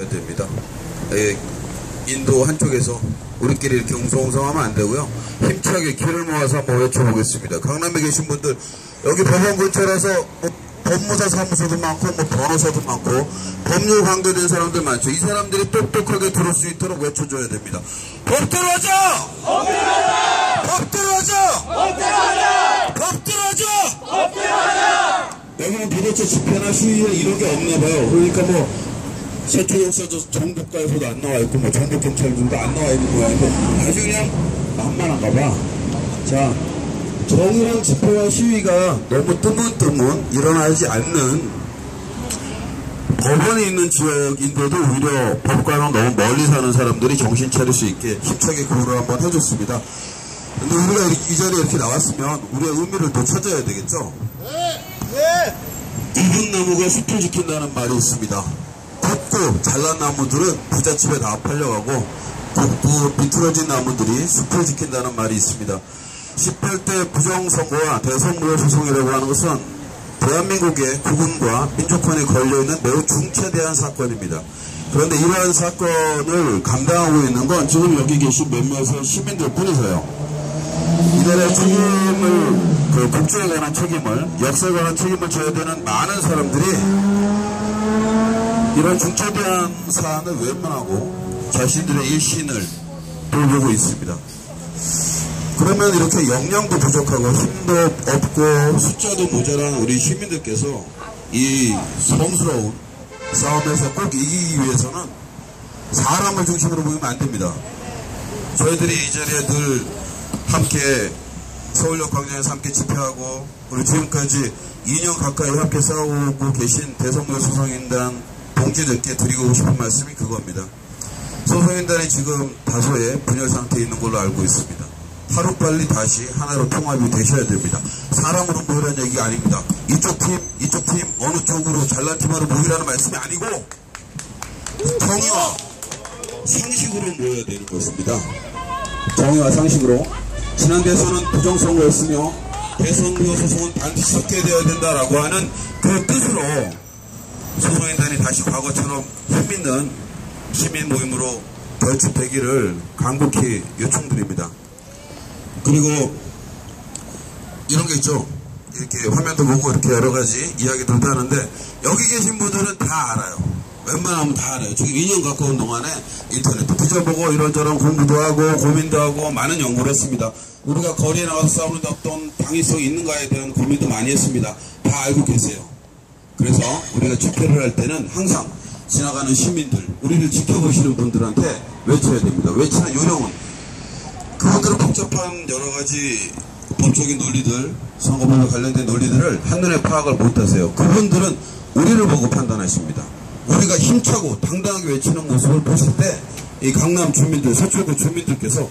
됩니다. 인도 한쪽에서 우리끼리 이렇게 웅성웅성하면 안 되고요. 힘차게 길을 모아서 한번 외쳐보겠습니다. 강남에 계신 분들, 여기 법원 근처라서 뭐 법무사 사무소도 많고 뭐 변호사도 많고 법률 관계된 사람들 많죠. 이 사람들이 똑똑하게 들을 수 있도록 외쳐줘야 됩니다. 법대로 하자! 법대로 하자! 법대로 하자! 법대로 하자! 법대로 하자! 법대로 하자! 여기는 도대체 집회나 시위에 이런 게 없나 봐요. 그러니까 뭐 서초역사도 정복가에서도 안 나와 있고 뭐 전국경찰들도 안 나와 있는 모양이고 아주 그냥 만만한가 봐. 자, 정의랑 집회와 시위가 너무 뜨문뜨문 일어나지 않는 법원이 있는 지역인데도 오히려 법과는 너무 멀리 사는 사람들이 정신 차릴 수 있게 힘차게 구호를 한번 해줬습니다. 근데 우리가 이 자리에 이렇게 나왔으면 우리의 의미를 또 찾아야 되겠죠? 네! 굵은 나무가 숲을 지킨다는 말이 있습니다. 굵고 잘난 나무들은 부잣집에 다 팔려가고 굵고 비틀어진 나무들이 숲을 지킨다는 말이 있습니다. 18대 부정선거와 대선무효 소송이라고 하는 것은 대한민국의 국운과 민족권에 걸려있는 매우 중차대한 사건입니다. 그런데 이러한 사건을 감당하고 있는 건 지금 여기 계신 몇몇의 시민들 뿐이세요. 이 나라의 책임을, 국정에 관한 책임을, 역사에 관한 책임을 져야 되는 많은 사람들이 이런 중차대한 사안을 외면하고 자신들의 일신을 돌보고 있습니다. 그러면 이렇게 역량도 부족하고 힘도 없고 숫자도 모자란 우리 시민들께서 이 성스러운 싸움에서 꼭 이기기 위해서는 사람을 중심으로 보면 안 됩니다. 저희들이 이 자리에 늘 함께 서울역 광장에서 함께 집회하고 그리고 지금까지 2년 가까이 함께 싸우고 계신 대선무효 소송인단 동지들께 드리고 싶은 말씀이 그겁니다. 소송인단이 지금 다소의 분열 상태에 있는 걸로 알고 있습니다. 하루빨리 다시 하나로 통합이 되셔야 됩니다. 사람으로 모이라는 얘기가 아닙니다. 이쪽 팀, 어느 쪽으로 잘난 팀으로 모이라는 말씀이 아니고 정의와 상식으로 모여야 되는 것입니다. 정의와 상식으로. 지난 대선은 부정선거였으며 대선무효 소송은 반드시 섞여야 된다라고 하는 그 뜻으로 소송인단이 다시 과거처럼 힘있는 시민 모임으로 결집되기를 간곡히 요청드립니다. 그리고 이런 게 있죠. 이렇게 화면도 보고 이렇게 여러 가지 이야기들도 하는데 여기 계신 분들은 다 알아요. 웬만하면 다 알아요. 지금 2년 가까운 동안에 인터넷도 뒤져보고 이런저런 공부도 하고 고민도 하고 많은 연구를 했습니다. 우리가 거리에 나가서 싸우는데 어떤 당위성이 있는가에 대한 고민도 많이 했습니다. 다 알고 계세요. 그래서 우리가 집회를 할 때는 항상 지나가는 시민들, 우리를 지켜보시는 분들한테 외쳐야 됩니다. 외치는 요령은 그분들은 복잡한 여러 가지 법적인 논리들, 선거법과 관련된 논리들을 한눈에 파악을 못하세요. 그분들은 우리를 보고 판단하십니다. 우리가 힘차고 당당하게 외치는 모습을 보실 때 이 강남 주민들, 서초구 주민들께서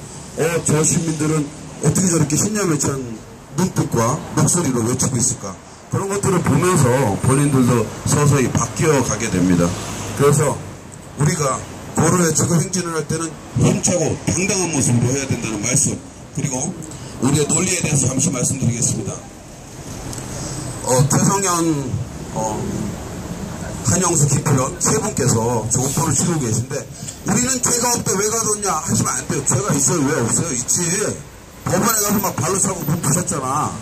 저 시민들은 어떻게 저렇게 신념외찬 눈빛과 목소리로 외치고 있을까? 그런 것들을 보면서 본인들도 서서히 바뀌어 가게 됩니다. 그래서 우리가 고를 외치고 행진을 할 때는 힘차고 당당한 모습으로 해야 된다는 말씀, 그리고 우리의 논리에 대해서 잠시 말씀드리겠습니다. 최성현, 한영수, 김필원 세 분께서 조포를 치르고 계신데 우리는 죄가 없대 왜 가뒀냐 하시면 안 돼요. 죄가 있어요? 왜 없어요? 있지. 법원에 가서 막 발로 차고 문 부셨잖아.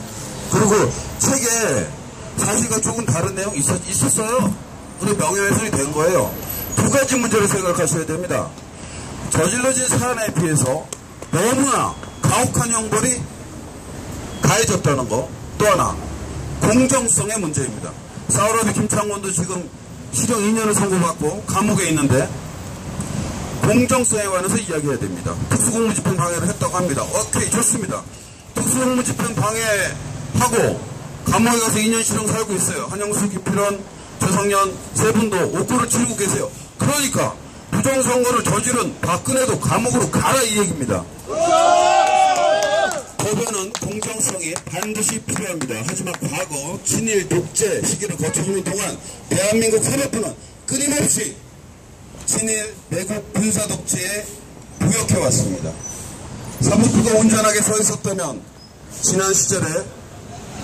그리고 책에 사실과 조금 다른 내용 있었어요. 그리고 명예훼손이 된 거예요. 두 가지 문제를 생각하셔야 됩니다. 저질러진 사안에 비해서 너무나 가혹한 형벌이 가해졌다는 거. 또 하나, 공정성의 문제입니다. 사우라비 김창원도 지금 실형 2년을 선고받고 감옥에 있는데 공정성에 관해서 이야기해야 됩니다. 특수공무집행 방해를 했다고 합니다. 오케이, 좋습니다. 특수공무집행 방해하고 감옥에 가서 2년 실형 살고 있어요. 한영수, 김필원, 최성년 세 분도 옥고를 치르고 계세요. 그러니까 부정선거를 저지른 박근혜도 감옥으로 가라 이 얘기입니다. 법원은 공정성이 반드시 필요합니다. 하지만 과거 친일 독재 시기를 거쳐오는 동안 대한민국 사법부는 끊임없이 친일 매국 군사 독재에 부역해왔습니다. 사법부가 온전하게 서 있었다면 지난 시절에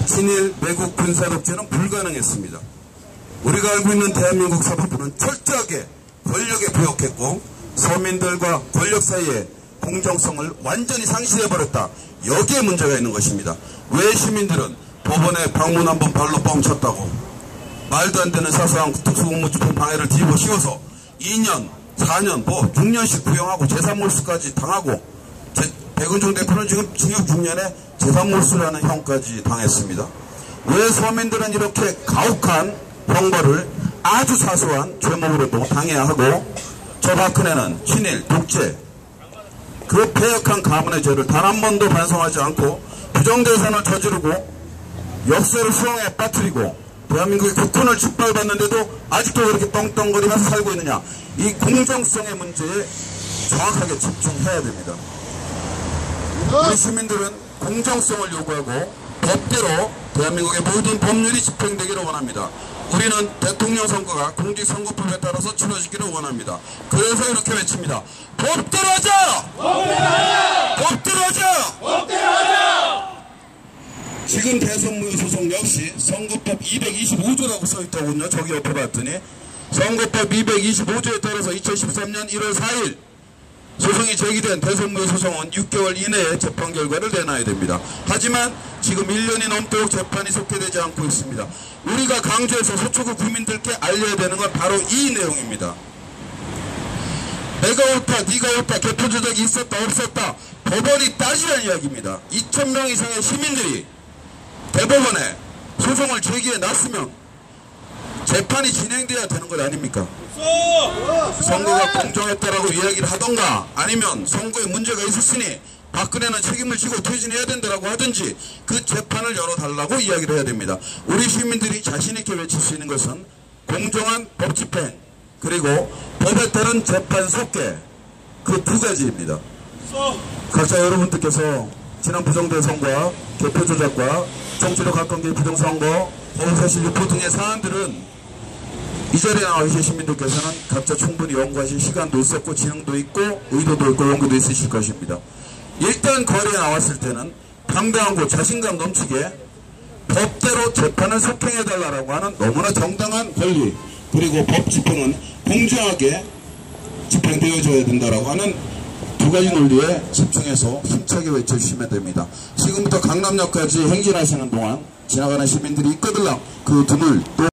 친일 매국 군사 독재는 불가능했습니다. 우리가 알고 있는 대한민국 사법부는 철저하게 권력에 부역했고 서민들과 권력 사이의 공정성을 완전히 상실해버렸다. 여기에 문제가 있는 것입니다. 왜 시민들은 법원에 방문 한번 발로 뻥쳤다고 말도 안 되는 사소한 특수공무집행 방해를 뒤집어 씌워서 2년, 4년, 6년씩 구형하고 재산몰수까지 당하고 백은종 대표는 지금 징역 6년에 재산몰수라는 형까지 당했습니다. 왜 서민들은 이렇게 가혹한 형벌을 아주 사소한 죄목으로도 당해야 하고 저 박근혜는 친일, 독재 그 폐역한 가문의 죄를 단 한 번도 반성하지 않고 부정대산을 저지르고 역사를 수렁에 빠뜨리고 대한민국의 국권을 짓밟았는데도 아직도 그렇게 떵떵거리면서 살고 있느냐. 이 공정성의 문제에 정확하게 집중해야 됩니다. 우리 시민들은 공정성을 요구하고 법대로 대한민국의 모든 법률이 집행되기를 원합니다. 우리는 대통령 선거가 공직선거법에 따라서 치러지기를 원합니다. 그래서 이렇게 외칩니다. 법대로 하자! 법대로 하자! 법대로 하자! 법대로 하자! 지금 대선무효 소송 역시 선거법 225조라고 써있더군요. 저기 옆에 봤더니 선거법 225조에 따라서 2013년 1월 4일 소송이 제기된 대선무효 소송은 6개월 이내에 재판 결과를 내놔야 됩니다. 하지만 지금 1년이 넘도록 재판이 속개되지 않고 있습니다. 우리가 강조해서 서초구 구민들께 알려야 되는 건 바로 이 내용입니다. 내가 옳다, 네가 옳다, 개표 조작이 있었다, 없었다 법원이 따지라는 이야기입니다. 2,000명 이상의 시민들이 대법원에 소송을 제기해 놨으면 재판이 진행돼야 되는 것 아닙니까? 선거가 공정했다라고 이야기를 하던가 아니면 선거에 문제가 있었으니 박근혜는 책임을 지고 퇴진해야 된다라고 하든지 그 재판을 열어달라고 이야기를 해야 됩니다. 우리 시민들이 자신있게 외칠 수 있는 것은 공정한 법 집행 그리고 법에 따른 재판 속개 그 두 가지입니다. 각자 여러분들께서 지난 부정대선과 개표 조작과 정치력 합관계 부정선거 허위사실 유포 등의 사안들은 이 자리에 나와 계신 시민들께서는 각자 충분히 연구하실 시간도 있었고 지능도 있고 의도도 있고 연구도 있으실 것입니다. 일단 거리에 나왔을 때는 당당하고 자신감 넘치게 법대로 재판을 속행해달라고 하는 너무나 정당한 권리 그리고 법 집행은 공정하게 집행되어져야 된다라고 하는 두 가지 논리에 집중해서 힘차게 외쳐주시면 됩니다. 지금부터 강남역까지 행진하시는 동안 지나가는 시민들이 있거들랑 그 등을 또